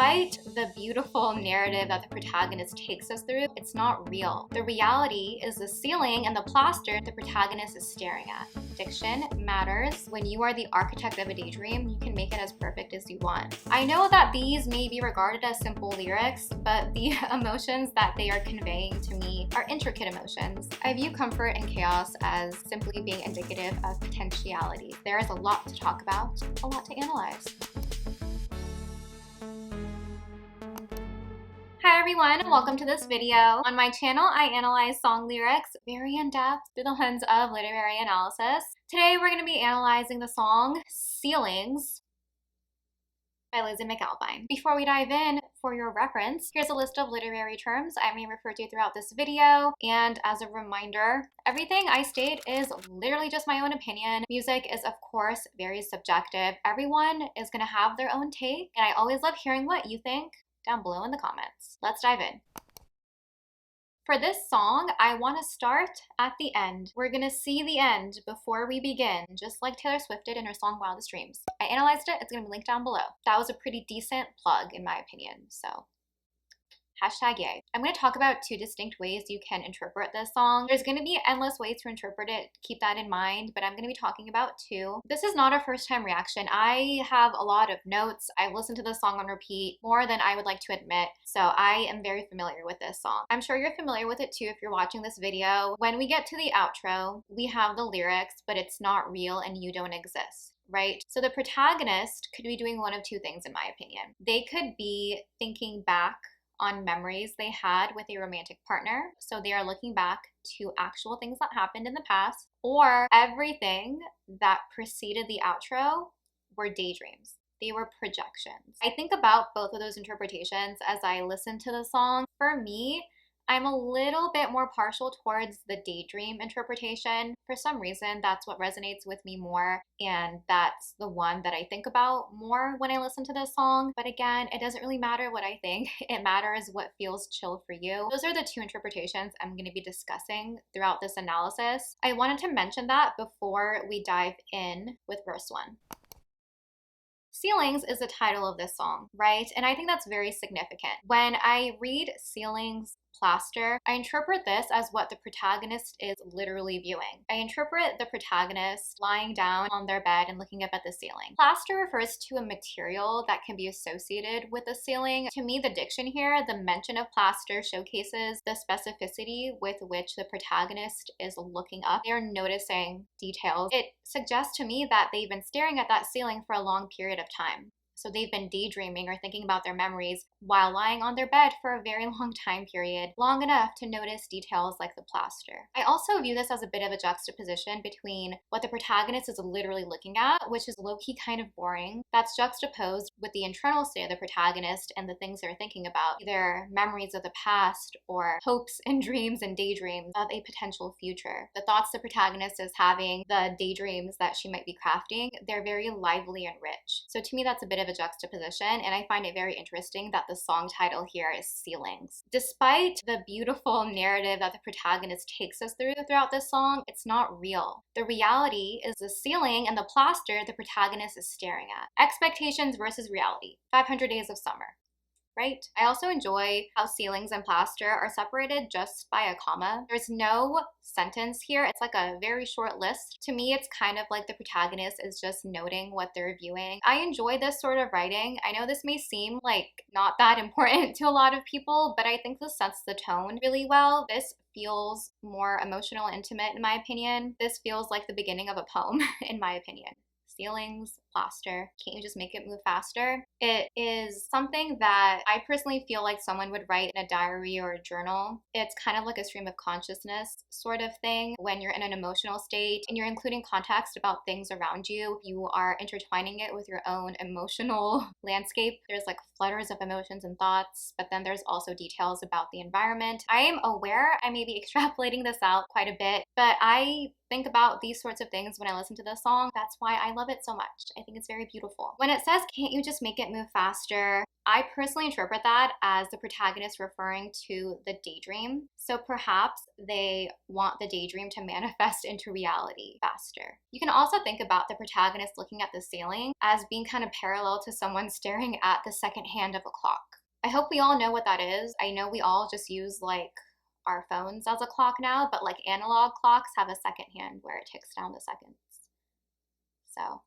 Despite the beautiful narrative that the protagonist takes us through, it's not real. The reality is the ceiling and the plaster the protagonist is staring at. Diction matters. When you are the architect of a daydream, you can make it as perfect as you want. I know that these may be regarded as simple lyrics, but the emotions that they are conveying to me are intricate emotions. I view comfort and chaos as simply being indicative of potentiality. There is a lot to talk about, a lot to analyze. Hi everyone, and welcome to this video. On my channel, I analyze song lyrics very in-depth through the lens of literary analysis. Today we're going to be analyzing the song Ceilings by LizzyMcAlpine. Before we dive in, for your reference, here's a list of literary terms I may refer to throughout this video, and as a reminder, everything I state is literally just my own opinion. Music is, of course, very subjective. Everyone is going to have their own take, and I always love hearing what you think down below in the comments. Let's dive in. For this song, I want to start at the end. We're gonna see the end before we begin, just like Taylor Swift did in her song Wildest Dreams. I analyzed it, it's gonna be linked down below. That was a pretty decent plug in my opinion, so hashtag yay. I'm going to talk about two distinct ways you can interpret this song. There's going to be endless ways to interpret it, keep that in mind, but I'm going to be talking about two. This is not a first time reaction. I have a lot of notes. I've listened to this song on repeat more than I would like to admit, so I am very familiar with this song. I'm sure you're familiar with it too if you're watching this video. When we get to the outro, we have the lyrics, but it's not real and you don't exist. Right? So the protagonist could be doing one of two things in my opinion. They could be thinking back on memories they had with a romantic partner. So they are looking back to actual things that happened in the past, or everything that preceded the outro were daydreams. They were projections. I think about both of those interpretations as I listen to the song. For me, I'm a little bit more partial towards the daydream interpretation. For some reason, that's what resonates with me more, and that's the one that I think about more when I listen to this song. But again, it doesn't really matter what I think. It matters what feels chill for you. Those are the two interpretations I'm going to be discussing throughout this analysis. I wanted to mention that before we dive in with verse 1. Ceilings is the title of this song, right? And I think that's very significant. When I read ceilings, plaster, I interpret this as what the protagonist is literally viewing. I interpret the protagonist lying down on their bed and looking up at the ceiling. Plaster refers to a material that can be associated with the ceiling. To me, the diction here, the mention of plaster showcases the specificity with which the protagonist is looking up. They are noticing details. It suggests to me that they've been staring at that ceiling for a long period of time. So they've been daydreaming or thinking about their memories while lying on their bed for a very long time period, long enough to notice details like the plaster. I also view this as a bit of a juxtaposition between what the protagonist is literally looking at, which is low-key kind of boring, that's juxtaposed with the internal state of the protagonist and the things they're thinking about, either memories of the past or hopes and dreams and daydreams of a potential future. The thoughts the protagonist is having, the daydreams that she might be crafting, they're very lively and rich. So to me, that's a bit of a juxtaposition, and I find it very interesting that the song title here is Ceilings. Despite the beautiful narrative that the protagonist takes us through throughout this song, it's not real. The reality is the ceiling and the plaster the protagonist is staring at. Expectations versus reality. 500 Days of Summer. Right? I also enjoy how ceilings and plaster are separated just by a comma. There's no sentence here. It's like a very short list. To me, it's kind of like the protagonist is just noting what they're viewing. I enjoy this sort of writing. I know this may seem like not that important to a lot of people, but I think this sets the tone really well. This feels more emotional and intimate in my opinion. This feels like the beginning of a poem in my opinion. Ceilings, plaster, can't you just make it move faster? It is something that I personally feel like someone would write in a diary or a journal. It's kind of like a stream of consciousness sort of thing. When you're in an emotional state and you're including context about things around you, you are intertwining it with your own emotional landscape. There's like flutters of emotions and thoughts, but then there's also details about the environment. I am aware I may be extrapolating this out quite a bit, but I think about these sorts of things when I listen to this song. That's why I love it so much. I think it's very beautiful. When it says, can't you just make it move faster? I personally interpret that as the protagonist referring to the daydream. So perhaps they want the daydream to manifest into reality faster. You can also think about the protagonist looking at the ceiling as being kind of parallel to someone staring at the second hand of a clock. I hope we all know what that is. I know we all just use like our phones as a clock now, but like analog clocks have a second hand where it ticks down the seconds. So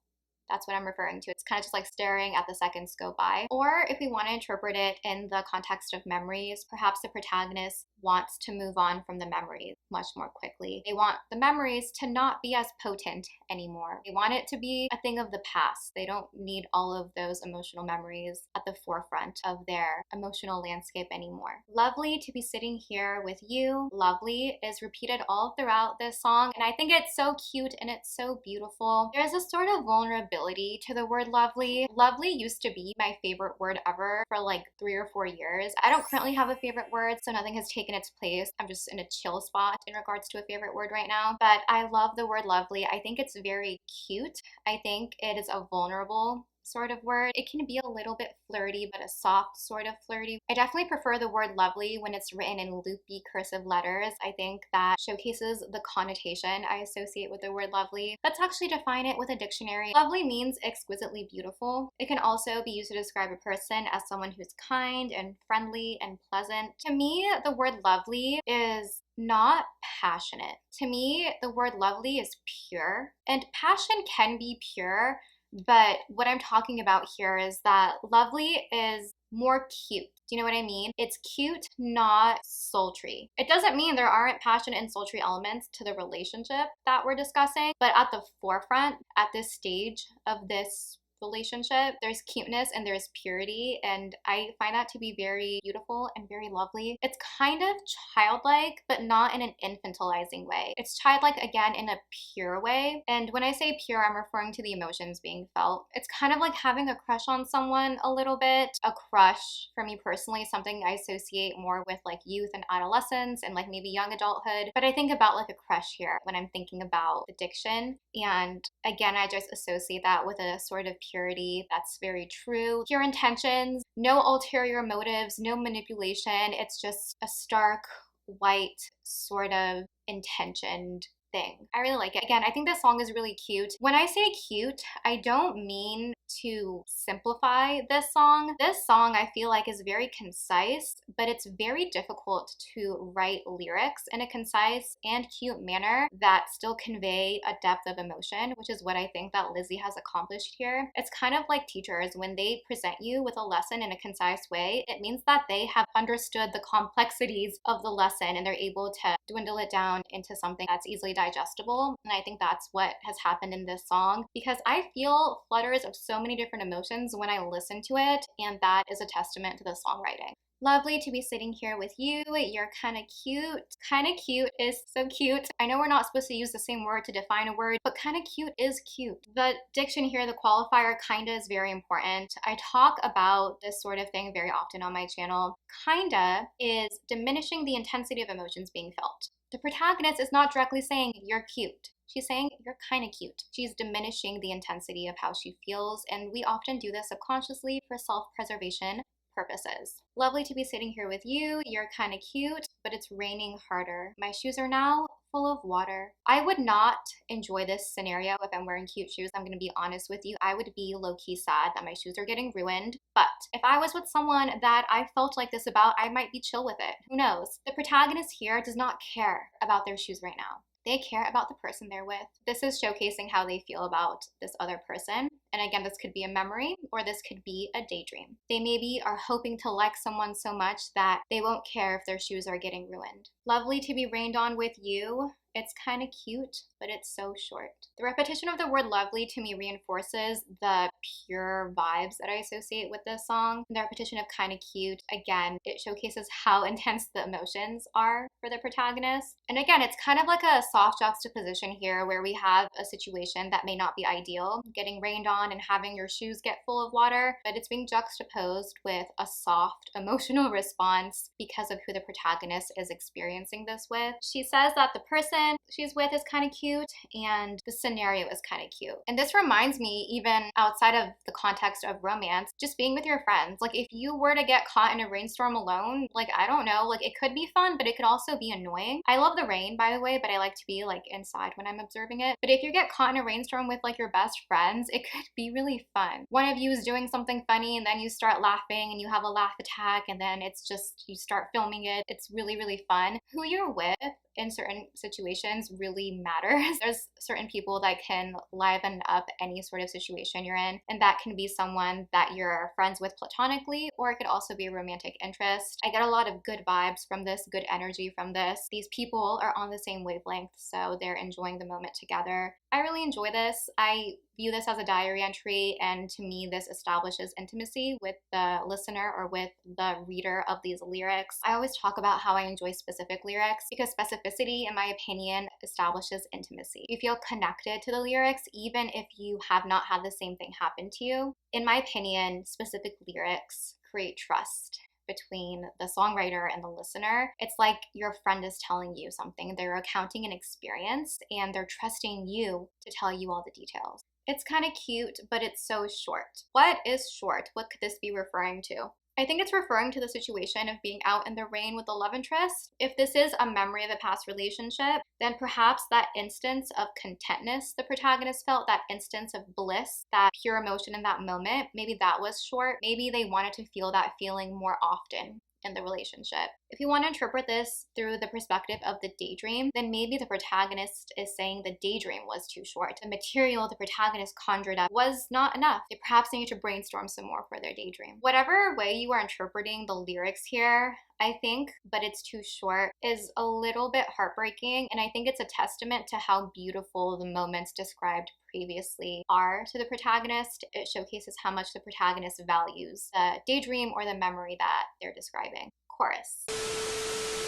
that's what I'm referring to. It's kind of just like staring at the seconds go by. Or if we want to interpret it in the context of memories, perhaps the protagonist wants to move on from the memories much more quickly. They want the memories to not be as potent anymore. They want it to be a thing of the past. They don't need all of those emotional memories at the forefront of their emotional landscape anymore. Lovely to be sitting here with you. Lovely is repeated all throughout this song, and I think it's so cute and it's so beautiful. There's a sort of vulnerability to the word lovely. Lovely used to be my favorite word ever for like 3 or 4 years. I don't currently have a favorite word, so nothing has taken its place. I'm just in a chill spot in regards to a favorite word right now, but I love the word lovely. I think it's very cute. I think it is a vulnerable sort of word. It can be a little bit flirty, but a soft sort of flirty. I definitely prefer the word lovely when it's written in loopy cursive letters. I think that showcases the connotation I associate with the word lovely. Let's actually define it with a dictionary. Lovely means exquisitely beautiful. It can also be used to describe a person as someone who's kind and friendly and pleasant. To me, the word lovely is not passionate. To me, the word lovely is pure, and passion can be pure, but what I'm talking about here is that lovely is more cute. Do you know what I mean? It's cute, not sultry. It doesn't mean there aren't passionate and sultry elements to the relationship that we're discussing, but at the forefront, at this stage of this relationship, there's cuteness and there's purity, and I find that to be very beautiful and very lovely. It's kind of childlike, but not in an infantilizing way. It's childlike again in a pure way, and when I say pure, I'm referring to the emotions being felt. It's kind of like having a crush on someone a little bit. A crush, for me personally, something I associate more with like youth and adolescence and like maybe young adulthood, but I think about like a crush here when I'm thinking about addiction, and again, I just associate that with a sort of purity that's very true. Pure intentions, no ulterior motives, no manipulation. It's just a stark, white sort of intentioned thing. I really like it. Again, I think this song is really cute. When I say cute, I don't mean to simplify this song. This song I feel like is very concise, but it's very difficult to write lyrics in a concise and cute manner that still convey a depth of emotion, which is what I think that Lizzy has accomplished here. It's kind of like teachers, when they present you with a lesson in a concise way, it means that they have understood the complexities of the lesson and they're able to dwindle it down into something that's easily digestible. And I think that's what has happened in this song, because I feel flutters of so many different emotions when I listen to it, and that is a testament to the songwriting. Lovely to be sitting here with you. You're kind of cute. Kind of cute is so cute. I know we're not supposed to use the same word to define a word, but kind of cute is cute. The diction here, the qualifier kinda, is very important. I talk about this sort of thing very often on my channel. Kinda is diminishing the intensity of emotions being felt. The protagonist is not directly saying you're cute. She's saying you're kind of cute. She's diminishing the intensity of how she feels, and we often do this subconsciously for self-preservation purposes. Lovely to be sitting here with you. You're kind of cute, but it's raining harder. My shoes are now full of water. I would not enjoy this scenario if I'm wearing cute shoes. I'm gonna be honest with you. I would be low-key sad that my shoes are getting ruined. But if I was with someone that I felt like this about, I might be chill with it. Who knows? The protagonist here does not care about their shoes right now. They care about the person they're with. This is showcasing how they feel about this other person. And again, this could be a memory or this could be a daydream. They maybe are hoping to like someone so much that they won't care if their shoes are getting ruined. Lovely to be rained on with you. It's kind of cute, but it's so short. The repetition of the word lovely to me reinforces the pure vibes that I associate with this song. The repetition of kind of cute, again, it showcases how intense the emotions are for the protagonist. And again, it's kind of like a soft juxtaposition here where we have a situation that may not be ideal, getting rained on and having your shoes get full of water, but it's being juxtaposed with a soft emotional response because of who the protagonist is experiencing this with. She says that the person person she's with is kind of cute, and the scenario is kind of cute. And this reminds me, even outside of the context of romance, just being with your friends. Like if you were to get caught in a rainstorm alone, like I don't know, like it could be fun, but it could also be annoying. I love the rain, by the way, but I like to be like inside when I'm observing it. But if you get caught in a rainstorm with like your best friends, it could be really fun. One of you is doing something funny and then you start laughing and you have a laugh attack, and then it's just, you start filming it. It's really, really fun. Who you're with in certain situations really matters. There's certain people that can liven up any sort of situation you're in, and that can be someone that you're friends with platonically, or it could also be a romantic interest. I get a lot of good vibes from this, good energy from this. These people are on the same wavelength, so they're enjoying the moment together. I really enjoy this. I view this as a diary entry, and to me this establishes intimacy with the listener or with the reader of these lyrics. I always talk about how I enjoy specific lyrics because specificity, in my opinion, establishes intimacy. You feel connected to the lyrics even if you have not had the same thing happen to you. In my opinion, specific lyrics create trust between the songwriter and the listener. It's like your friend is telling you something. They're recounting an experience and they're trusting you to tell you all the details. It's kind of cute, but it's so short. What is short? What could this be referring to? I think it's referring to the situation of being out in the rain with a love interest. If this is a memory of a past relationship, then perhaps that instance of contentness the protagonist felt, that instance of bliss, that pure emotion in that moment, maybe that was short. Maybe they wanted to feel that feeling more often in the relationship. If you want to interpret this through the perspective of the daydream, then maybe the protagonist is saying the daydream was too short. The material the protagonist conjured up was not enough. They perhaps need to brainstorm some more for their daydream. Whatever way you are interpreting the lyrics here, I think, but it's too short, is a little bit heartbreaking, and I think it's a testament to how beautiful the moments described previously are to the protagonist. It showcases how much the protagonist values the daydream or the memory that they're describing. Chorus.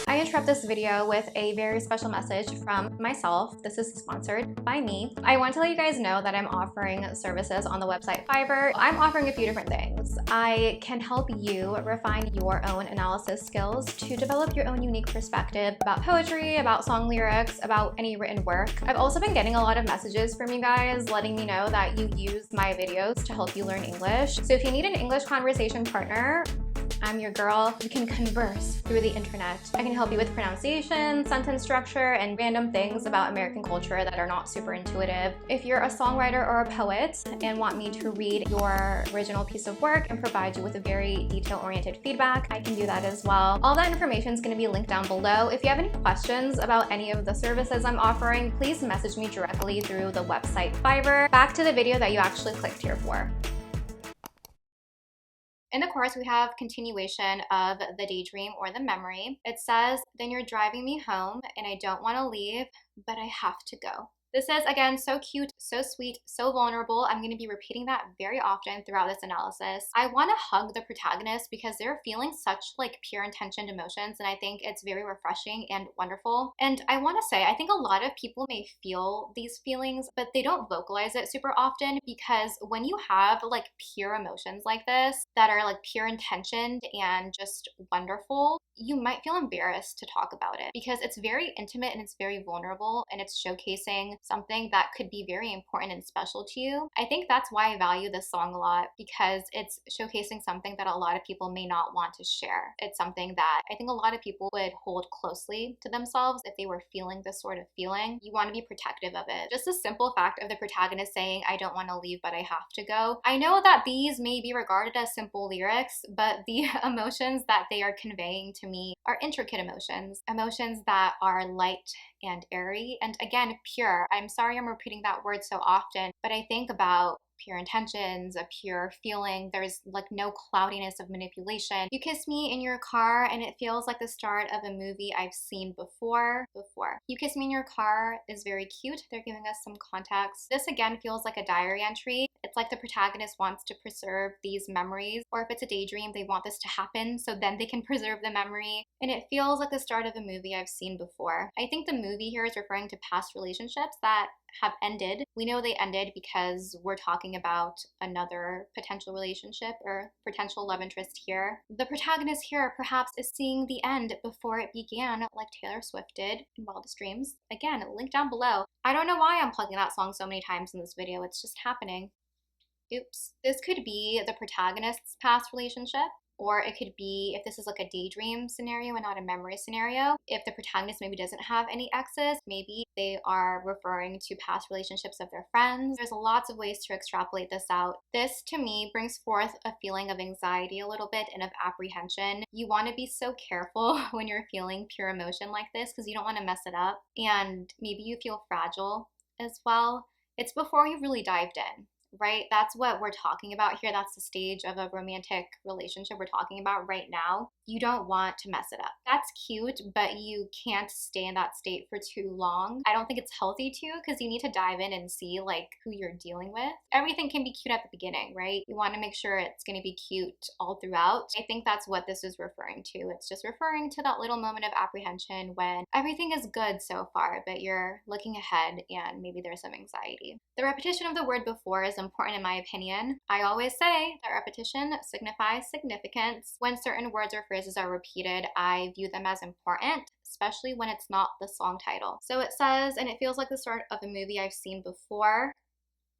I interrupt this video with a very special message from myself. This is sponsored by me. I want to let you guys know that I'm offering services on the website Fiverr. I'm offering a few different things. I can help you refine your own analysis skills to develop your own unique perspective about poetry, about song lyrics, about any written work. I've also been getting a lot of messages from you guys letting me know that you use my videos to help you learn English. So if you need an English conversation partner, I'm your girl. We can converse through the internet. I can help you with pronunciation, sentence structure, and random things about American culture that are not super intuitive. If you're a songwriter or a poet and want me to read your original piece of work and provide you with a very detail-oriented feedback, I can do that as well. All that information is going to be linked down below. If you have any questions about any of the services I'm offering, please message me directly through the website Fiverr. Back to the video that you actually clicked here for. In the chorus, we have continuation of the daydream or the memory. It says, then you're driving me home and I don't want to leave, but I have to go. This is, again, so cute, so sweet, so vulnerable. I'm going to be repeating that very often throughout this analysis. I want to hug the protagonist because they're feeling such like pure intentioned emotions, and I think it's very refreshing and wonderful. And I want to say, I think a lot of people may feel these feelings, but they don't vocalize it super often, because when you have like pure emotions like this that are like pure intentioned and just wonderful, you might feel embarrassed to talk about it because it's very intimate and it's very vulnerable, and it's showcasing something that could be very important and special to you. I think that's why I value this song a lot, because it's showcasing something that a lot of people may not want to share. It's something that I think a lot of people would hold closely to themselves if they were feeling this sort of feeling. You want to be protective of it. Just the simple fact of the protagonist saying, I don't want to leave, but I have to go. I know that these may be regarded as simple lyrics, but the emotions that they are conveying to me are intricate emotions. Emotions that are light and airy, and again, pure. I'm sorry I'm repeating that word so often, but I think about pure intentions, a pure feeling. There's like no cloudiness of manipulation. You kiss me in your car and it feels like the start of a movie I've seen before. You kiss me in your car is very cute. They're giving us some context. This again feels like a diary entry. It's like the protagonist wants to preserve these memories, or if it's a daydream, they want this to happen so then they can preserve the memory. And it feels like the start of a movie I've seen before. I think the movie here is referring to past relationships that have ended. We know they ended because we're talking about another potential relationship or potential love interest here. The protagonist here perhaps is seeing the end before it began, like Taylor Swift did in Wildest Dreams. Again, link down below. I don't know why I'm plugging that song so many times in this video. It's just happening. Oops. This could be the protagonist's past relationship, or it could be, if this is like a daydream scenario and not a memory scenario, if the protagonist maybe doesn't have any exes, maybe they are referring to past relationships of their friends. There's lots of ways to extrapolate this out. This, to me, brings forth a feeling of anxiety a little bit and of apprehension. You want to be so careful when you're feeling pure emotion like this because you don't want to mess it up. And maybe you feel fragile as well. It's before you really dived in, right? That's what we're talking about here. That's the stage of a romantic relationship we're talking about right now. You don't want to mess it up. That's cute, but you can't stay in that state for too long. I don't think it's healthy to, because you need to dive in and see like who you're dealing with. Everything can be cute at the beginning, right? You want to make sure it's going to be cute all throughout. I think that's what this is referring to. It's just referring to that little moment of apprehension when everything is good so far, but you're looking ahead and maybe there's some anxiety. The repetition of the word before is important in my opinion. I always say that repetition signifies significance. When certain words or phrases are repeated, I view them as important, especially when it's not the song title. So it says, and it feels like the start of a movie I've seen before.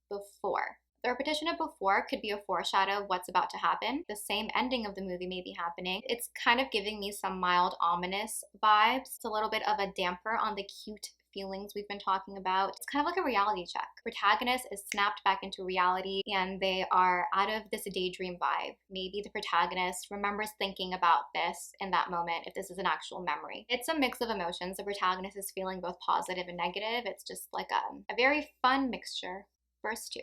The repetition of before could be a foreshadow of what's about to happen. The same ending of the movie may be happening. It's kind of giving me some mild ominous vibes. It's a little bit of a damper on the cute feelings we've been talking about. It's kind of like a reality check. Protagonist is snapped back into reality and they are out of this daydream vibe. Maybe the protagonist remembers thinking about this in that moment if this is an actual memory. It's a mix of emotions. The protagonist is feeling both positive and negative. It's just like a very fun mixture. Verse 2.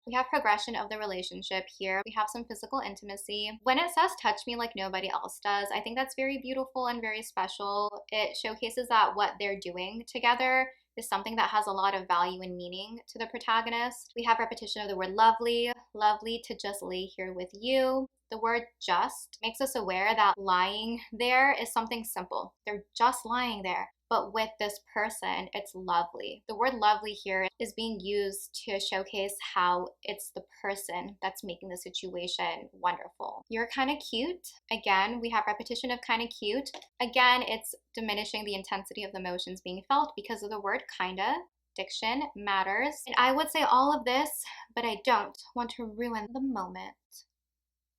We have progression of the relationship here. We have some physical intimacy. When it says touch me like nobody else does, I think that's very beautiful and very special. It showcases that what they're doing together is something that has a lot of value and meaning to the protagonist. We have repetition of the word lovely, lovely to just lay here with you. The word just makes us aware that lying there is something simple. They're just lying there. But with this person, it's lovely. The word lovely here is being used to showcase how it's the person that's making the situation wonderful. You're kind of cute. Again, we have repetition of kind of cute. Again, it's diminishing the intensity of the emotions being felt because of the word kinda. Diction matters. And I would say all of this, but I don't want to ruin the moment.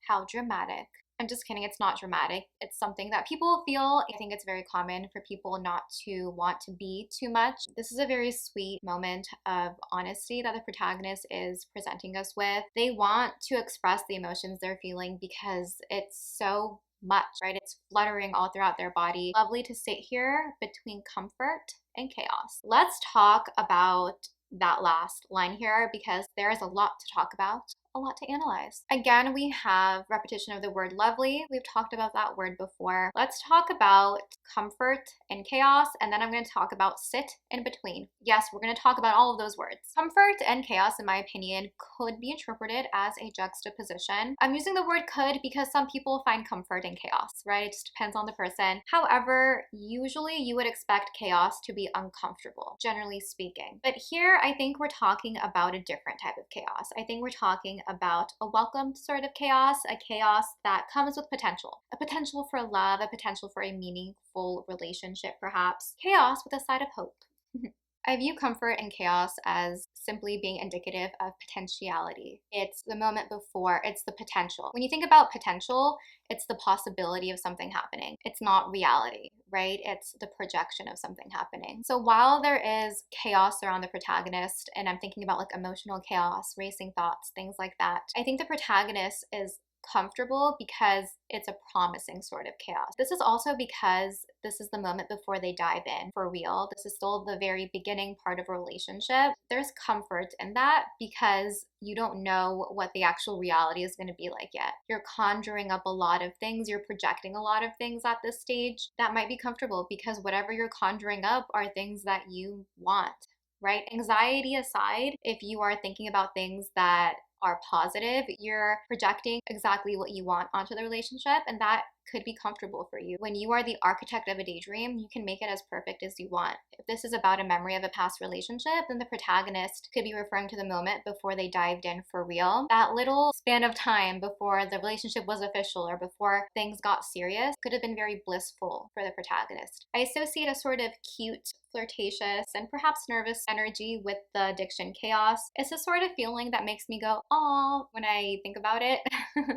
How dramatic. I'm just kidding, it's not dramatic. It's something that people feel. I think it's very common for people not to want to be too much. This is a very sweet moment of honesty that the protagonist is presenting us with. They want to express the emotions they're feeling because it's so much, right? It's fluttering all throughout their body. Lovely to sit here between comfort and chaos. Let's talk about that last line here because there is a lot to talk about. A lot to analyze. Again, we have repetition of the word lovely. We've talked about that word before. Let's talk about comfort and chaos, and then I'm going to talk about sit in between. Yes, we're going to talk about all of those words. Comfort and chaos, in my opinion, could be interpreted as a juxtaposition. I'm using the word could because some people find comfort in chaos, right? It just depends on the person. However, usually you would expect chaos to be uncomfortable, generally speaking. But here, I think we're talking about a different type of chaos. I think we're talking about a welcomed sort of chaos, a chaos that comes with potential. A potential for love, a potential for a meaningful relationship perhaps. Chaos with a side of hope. I view comfort and chaos as simply being indicative of potentiality. It's the moment before, it's the potential. When you think about potential, it's the possibility of something happening. It's not reality, right? It's the projection of something happening. So while there is chaos around the protagonist, and I'm thinking about like emotional chaos, racing thoughts, things like that, I think the protagonist is comfortable because it's a promising sort of chaos. This is also because this is the moment before they dive in for real. This is still the very beginning part of a relationship. There's comfort in that because you don't know what the actual reality is going to be like yet. You're conjuring up a lot of things, you're projecting a lot of things at this stage that might be comfortable because whatever you're conjuring up are things that you want, right? Anxiety aside, if you are thinking about things that are positive, you're projecting exactly what you want onto the relationship, and that could be comfortable for you. When you are the architect of a daydream, you can make it as perfect as you want. If this is about a memory of a past relationship, then the protagonist could be referring to the moment before they dived in for real. That little span of time before the relationship was official or before things got serious could have been very blissful for the protagonist. I associate a sort of cute, flirtatious, and perhaps nervous energy with the addiction chaos. It's a sort of feeling that makes me go, aw, when I think about it.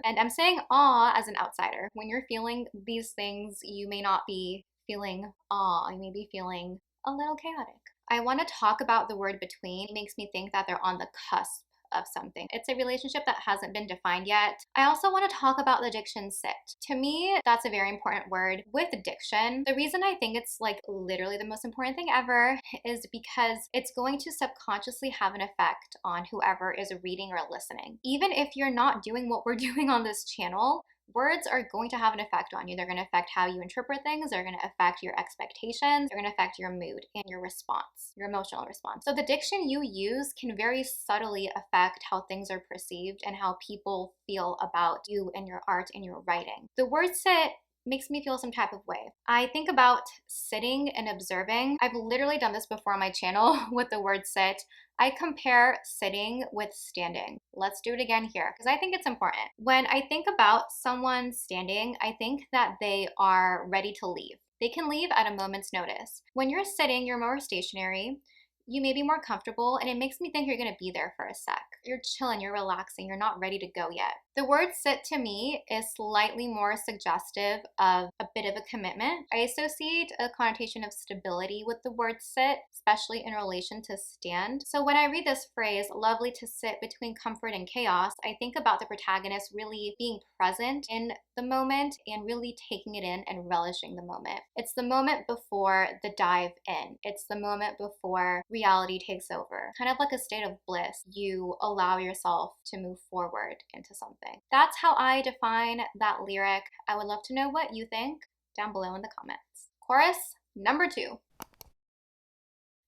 And I'm saying aw as an outsider. When you're feeling these things, you may not be feeling awe, you may be feeling a little chaotic. I want to talk about the word between. It makes me think that they're on the cusp of something. It's a relationship that hasn't been defined yet. I also want to talk about the diction sit. To me, that's a very important word with diction. The reason I think it's like literally the most important thing ever is because it's going to subconsciously have an effect on whoever is reading or listening. Even if you're not doing what we're doing on this channel, words are going to have an effect on you. They're going to affect how you interpret things. They're going to affect your expectations. They're going to affect your mood and your response, your emotional response. So the diction you use can very subtly affect how things are perceived and how people feel about you and your art and your writing. The word sit makes me feel some type of way. I think about sitting and observing. I've literally done this before on my channel with the word sit. I compare sitting with standing. Let's do it again here because I think it's important. When I think about someone standing, I think that they are ready to leave. They can leave at a moment's notice. When you're sitting, you're more stationary. You may be more comfortable, and it makes me think you're gonna be there for a sec. You're chilling, you're relaxing, you're not ready to go yet. The word sit to me is slightly more suggestive of a bit of a commitment. I associate a connotation of stability with the word sit, especially in relation to stand. So when I read this phrase, lovely to sit between comfort and chaos, I think about the protagonist really being present in the moment and really taking it in and relishing the moment. It's the moment before the dive in. It's the moment before reality takes over. Kind of like a state of bliss. You allow yourself to move forward into something. That's how I define that lyric. I would love to know what you think down below in the comments. Chorus number 2.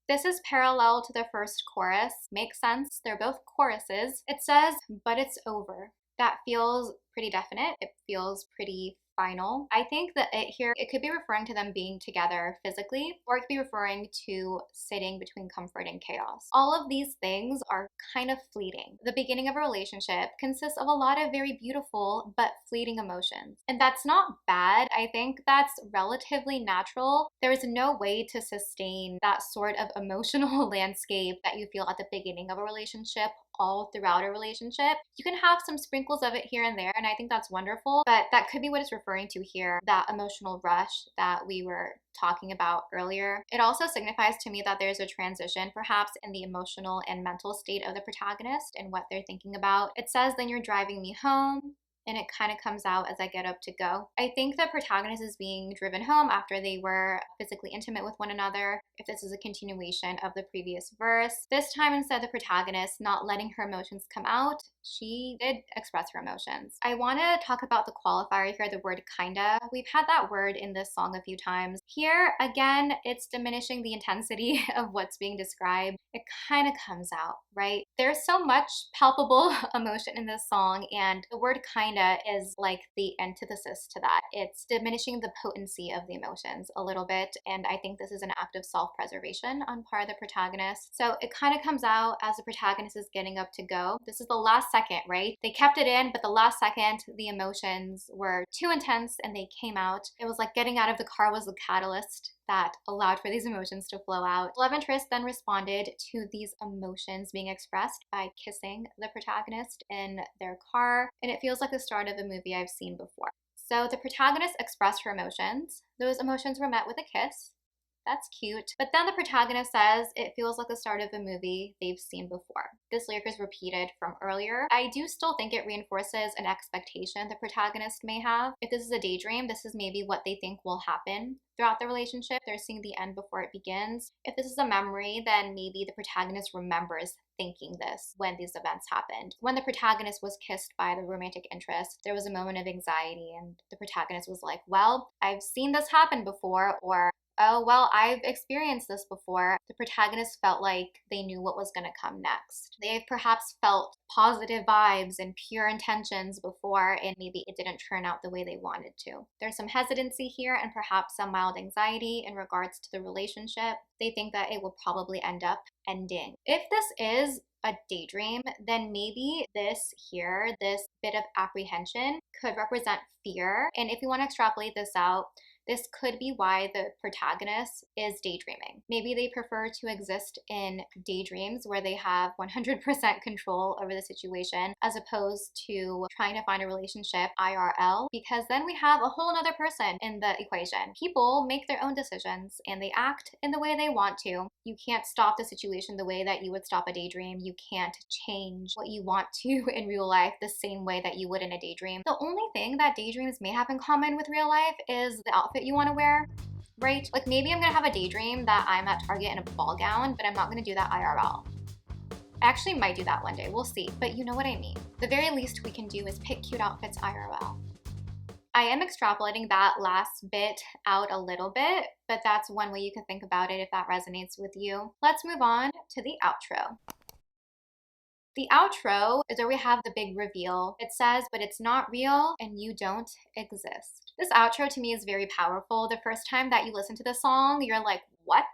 This is parallel to the first chorus. Makes sense, they're both choruses. It says, but it's over. That feels pretty definite. It feels pretty final. I think that it could be referring to them being together physically, or it could be referring to sitting between comfort and chaos. All of these things are kind of fleeting. The beginning of a relationship consists of a lot of very beautiful but fleeting emotions. And that's not bad. I think that's relatively natural. There is no way to sustain that sort of emotional landscape that you feel at the beginning of a relationship all throughout a relationship. You can have some sprinkles of it here and there, and I think that's wonderful, but that could be what it's referring to here, that emotional rush that we were talking about earlier. It also signifies to me that there's a transition perhaps in the emotional and mental state of the protagonist and what they're thinking about. It says, then you're driving me home, and it kind of comes out as I get up to go. I think the protagonist is being driven home after they were physically intimate with one another, if this is a continuation of the previous verse. This time, instead of the protagonist not letting her emotions come out, she did express her emotions. I want to talk about the qualifier here, the word kinda. We've had that word in this song a few times. Here, again, it's diminishing the intensity of what's being described. It kind of comes out, right? There's so much palpable emotion in this song, and the word kinda is like the antithesis to that. It's diminishing the potency of the emotions a little bit, and I think this is an act of self-preservation on part of the protagonist. So it kind of comes out as the protagonist is getting up to go. This is the last second, right? They kept it in, but the last second, the emotions were too intense and they came out. It was like getting out of the car was the catalyst that allowed for these emotions to flow out. Love interest then responded to these emotions being expressed by kissing the protagonist in their car, and it feels like the start of a movie I've seen before. So the protagonist expressed her emotions. Those emotions were met with a kiss. That's cute. But then the protagonist says it feels like the start of a movie they've seen before. This lyric is repeated from earlier. I do still think it reinforces an expectation the protagonist may have. If this is a daydream, this is maybe what they think will happen throughout the relationship. They're seeing the end before it begins. If this is a memory, then maybe the protagonist remembers thinking this when these events happened. When the protagonist was kissed by the romantic interest, there was a moment of anxiety and the protagonist was like, well, I've seen this happen before, or oh, well, I've experienced this before. The protagonist felt like they knew what was going to come next. They've perhaps felt positive vibes and pure intentions before, and maybe it didn't turn out the way they wanted to. There's some hesitancy here and perhaps some mild anxiety in regards to the relationship. They think that it will probably end up ending. If this is a daydream, then maybe this here, this bit of apprehension could represent fear. And if you want to extrapolate this out, this could be why the protagonist is daydreaming. Maybe they prefer to exist in daydreams where they have 100% control over the situation as opposed to trying to find a relationship IRL, because then we have a whole other person in the equation. People make their own decisions and they act in the way they want to. You can't stop the situation the way that you would stop a daydream. You can't change what you want to in real life the same way that you would in a daydream. The only thing that daydreams may have in common with real life is the outfit you want to wear, right? Like maybe I'm gonna have a daydream that I'm at Target in a ball gown, but I'm not gonna do that IRL. I actually might do that one day, we'll see, but you know what I mean. The very least we can do is pick cute outfits IRL. I am extrapolating that last bit out a little bit, but that's one way you can think about it if that resonates with you. Let's move on to the outro. The outro is where we have the big reveal. It says, but it's not real and you don't exist. This outro to me is very powerful. The first time that you listen to the song, you're like, what?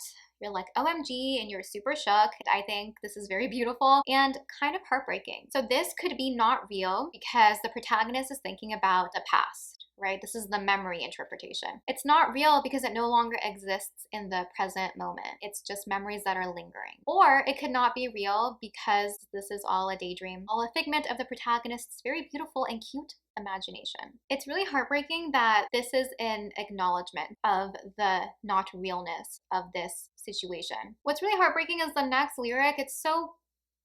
You're like, OMG, and you're super shook. I think this is very beautiful and kind of heartbreaking. So this could be not real because the protagonist is thinking about the past, right? This is the memory interpretation. It's not real because it no longer exists in the present moment. It's just memories that are lingering. Or it could not be real because this is all a daydream, all a figment of the protagonist's very beautiful and cute imagination. It's really heartbreaking that this is an acknowledgement of the not realness of this situation. What's really heartbreaking is the next lyric. It's so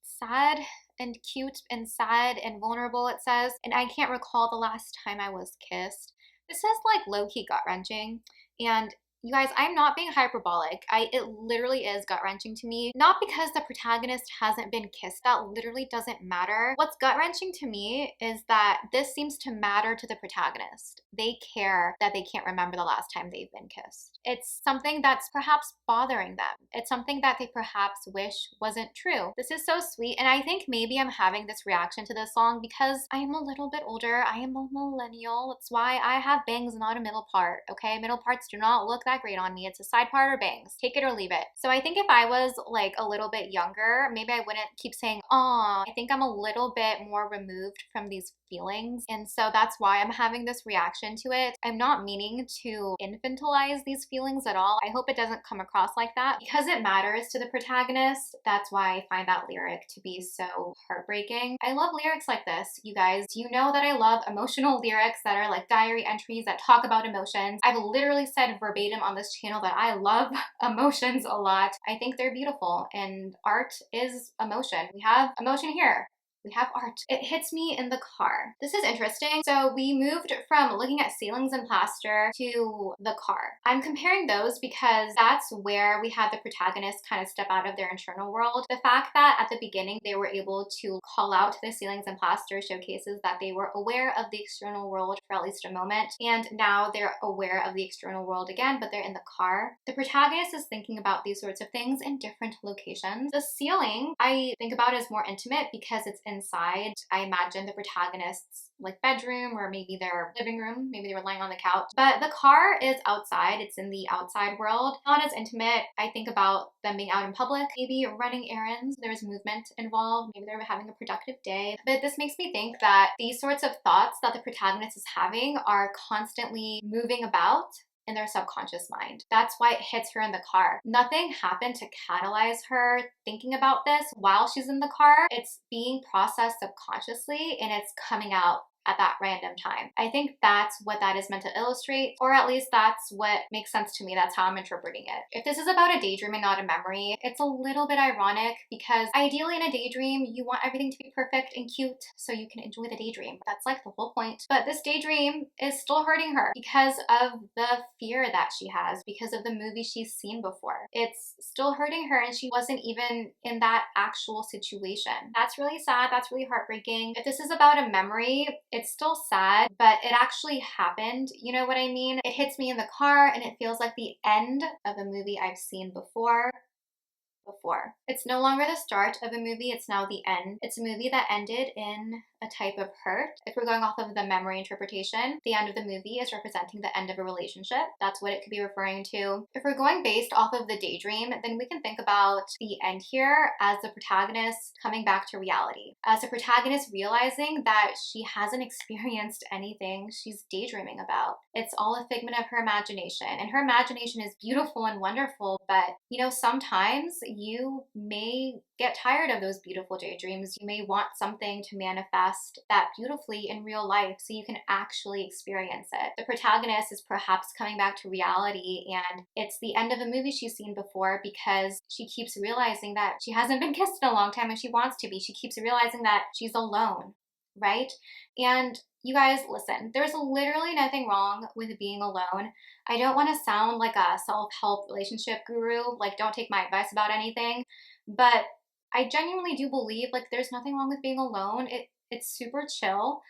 sad and cute and sad and vulnerable, it says, and I can't recall the last time I was kissed. This says like low-key gut-wrenching, and you guys, I'm not being hyperbolic. It literally is gut-wrenching to me. Not because the protagonist hasn't been kissed. That literally doesn't matter. What's gut-wrenching to me is that this seems to matter to the protagonist. They care that they can't remember the last time they've been kissed. It's something that's perhaps bothering them. It's something that they perhaps wish wasn't true. This is so sweet, and I think maybe I'm having this reaction to this song because I am a little bit older. I am a millennial. That's why I have bangs, not a middle part, okay? Middle parts do not look that great on me. It's a side part or bangs. Take it or leave it. So I think if I was like a little bit younger, maybe I wouldn't keep saying, aw. I think I'm a little bit more removed from these feelings. And so that's why I'm having this reaction to it. I'm not meaning to infantilize these feelings at all. I hope it doesn't come across like that. Because it matters to the protagonist, that's why I find that lyric to be so heartbreaking. I love lyrics like this, you guys. You know that I love emotional lyrics that are like diary entries that talk about emotions. I've literally said verbatim on this channel that I love emotions a lot. I think they're beautiful, and art is emotion. We have emotion here. We have art. It hits me in the car. This is interesting. So we moved from looking at ceilings and plaster to the car. I'm comparing those because that's where we had the protagonist kind of step out of their internal world. The fact that at the beginning they were able to call out the ceilings and plaster showcases that they were aware of the external world for at least a moment, and now they're aware of the external world again, but they're in the car. The protagonist is thinking about these sorts of things in different locations. The ceiling I think about as more intimate because it's inside. I imagine the protagonist's like bedroom or maybe their living room. Maybe they were lying on the couch. But the car is outside. It's in the outside world. Not as intimate. I think about them being out in public, maybe running errands. There's movement involved. Maybe they're having a productive day. But this makes me think that these sorts of thoughts that the protagonist is having are constantly moving about in their subconscious mind. That's why it hits her in the car. Nothing happened to catalyze her thinking about this while she's in the car. It's being processed subconsciously and it's coming out at that random time. I think that's what that is meant to illustrate, or at least that's what makes sense to me. That's how I'm interpreting it. If this is about a daydream and not a memory, it's a little bit ironic because ideally in a daydream, you want everything to be perfect and cute so you can enjoy the daydream. That's like the whole point. But this daydream is still hurting her because of the fear that she has, because of the movie she's seen before. It's still hurting her and she wasn't even in that actual situation. That's really sad. That's really heartbreaking. If this is about a memory, It's still sad, but it actually happened. You know what I mean? It hits me in the car and it feels like the end of a movie I've seen before. It's no longer the start of a movie, it's now the end. It's a movie that ended in a type of hurt. If we're going off of the memory interpretation, the end of the movie is representing the end of a relationship. That's what it could be referring to. If we're going based off of the daydream, then we can think about the end here as the protagonist coming back to reality. As the protagonist realizing that she hasn't experienced anything she's daydreaming about. It's all a figment of her imagination, and her imagination is beautiful and wonderful, but you know, sometimes you may get tired of those beautiful daydreams. You may want something to manifest that beautifully in real life so you can actually experience it. The protagonist is perhaps coming back to reality, and it's the end of a movie she's seen before because she keeps realizing that she hasn't been kissed in a long time and she wants to be. She keeps realizing that she's alone, right? And you guys, listen, there's literally nothing wrong with being alone. I don't want to sound like a self-help relationship guru, like don't take my advice about anything, but I genuinely do believe like there's nothing wrong with being alone. It's super chill,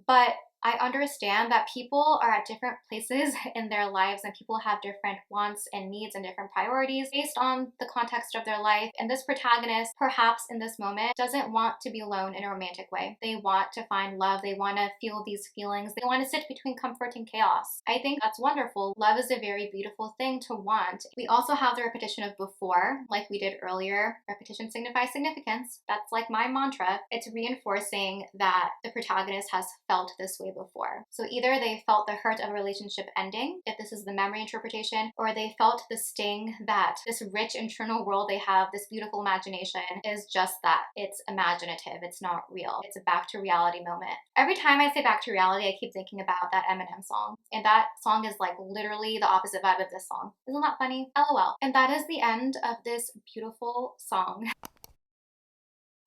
but I understand that people are at different places in their lives and people have different wants and needs and different priorities based on the context of their life. And this protagonist, perhaps in this moment, doesn't want to be alone in a romantic way. They want to find love. They want to feel these feelings. They want to sit between comfort and chaos. I think that's wonderful. Love is a very beautiful thing to want. We also have the repetition of before, like we did earlier. Repetition signifies significance. That's like my mantra. It's reinforcing that the protagonist has felt this way before. So either they felt the hurt of a relationship ending, if this is the memory interpretation, or they felt the sting that this rich internal world they have, this beautiful imagination, is just that. It's imaginative. It's not real. It's a back to reality moment. Every time I say back to reality, I keep thinking about that Eminem song. And that song is like literally the opposite vibe of this song. Isn't that funny? LOL. And that is the end of this beautiful song.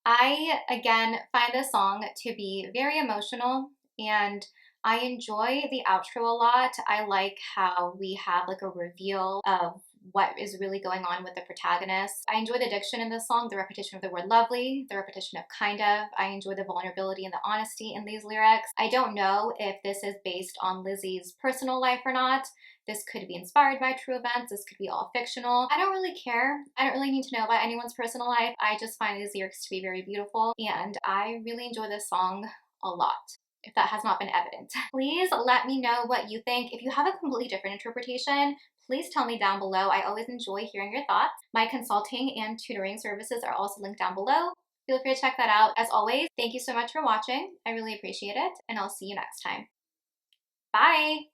I, again, find this song to be very emotional, and I enjoy the outro a lot. I like how we have like a reveal of what is really going on with the protagonist. I enjoy the diction in this song, the repetition of the word lovely, the repetition of kind of. I enjoy the vulnerability and the honesty in these lyrics. I don't know if this is based on Lizzy's personal life or not. This could be inspired by true events. This could be all fictional. I don't really care. I don't really need to know about anyone's personal life. I just find these lyrics to be very beautiful, and I really enjoy this song a lot, if that has not been evident. Please let me know what you think. If you have a completely different interpretation, please tell me down below. I always enjoy hearing your thoughts. My consulting and tutoring services are also linked down below. Feel free to check that out. As always, thank you so much for watching. I really appreciate it, and I'll see you next time. Bye!